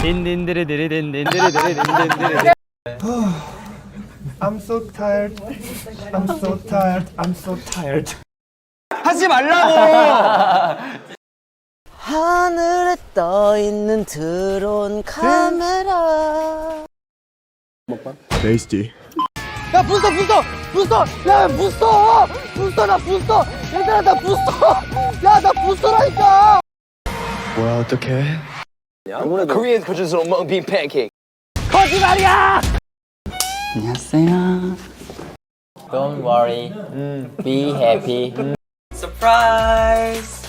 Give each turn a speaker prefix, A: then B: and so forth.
A: 딘딘드르드르딘딘드르드르딘딘드르.
B: I'm so tired. I'm so tired. I'm so tired.
A: 하지 말라고.
C: 하늘에 떠 있는 드론 카메라.
B: 베이스티.
C: 야 부스터 야 부스터 나 부스터 얘들아 나 부스터 야 나 부스터라니까.
B: 뭐야 어떡해?
A: Korean traditional mung bean pancake.
C: 거짓말이야.
D: 안녕하세요. Don't worry. Be happy. Surprise.